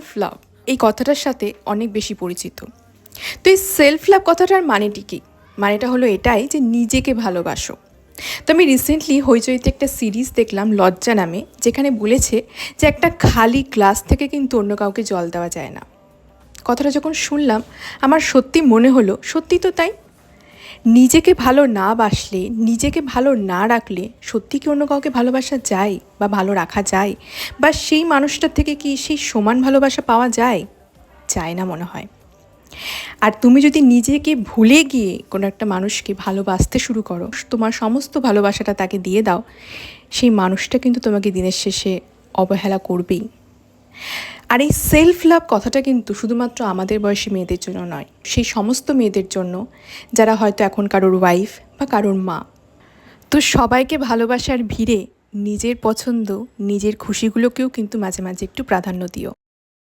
Self love এই কথাটার সাথে অনেক বেশি পরিচিত। তো এই সেলফ লাভ কথাটার মানেটি কী? মানেটা হলো এটাই যে নিজেকে ভালোবাসো। তো আমি রিসেন্টলি হইচইতে একটা সিরিজ দেখলাম লজ্জা নামে, যেখানে বলেছে যে একটা খালি গ্লাস থেকে কিন্তু অন্য কাউকে জল দেওয়া যায় না। কথাটা যখন শুনলাম আমার সত্যি মনে হলো সত্যি তো তাই। নিজেকে ভালো না বাসলে, নিজেকে ভালো না রাখলে সত্যি কি অন্য কাউকে ভালোবাসা যায় বা ভালো রাখা যায়, বা সেই মানুষটার থেকে কি সেই সমান ভালোবাসা পাওয়া যায়? যায় না মনে হয়। আর তুমি যদি নিজেকে ভুলে গিয়ে কোনো একটা মানুষকে ভালোবাসতে শুরু করো, তোমার সমস্ত ভালোবাসাটা তাকে দিয়ে দাও, সেই মানুষটা কিন্তু তোমাকে দিনের শেষে অবহেলা করবেই। আর এই সেলফ লাভ কথাটা কিন্তু শুধুমাত্র আমাদের বয়সী মেয়েদের জন্য নয়, সেই সমস্ত মেয়েদের জন্য যারা হয়তো এখন কারোর ওয়াইফ বা কারোর মা। তো সবাইকে ভালোবাসার ভিড়ে নিজের পছন্দ, নিজের খুশিগুলোকেও কিন্তু মাঝে মাঝে একটু প্রাধান্য দিও।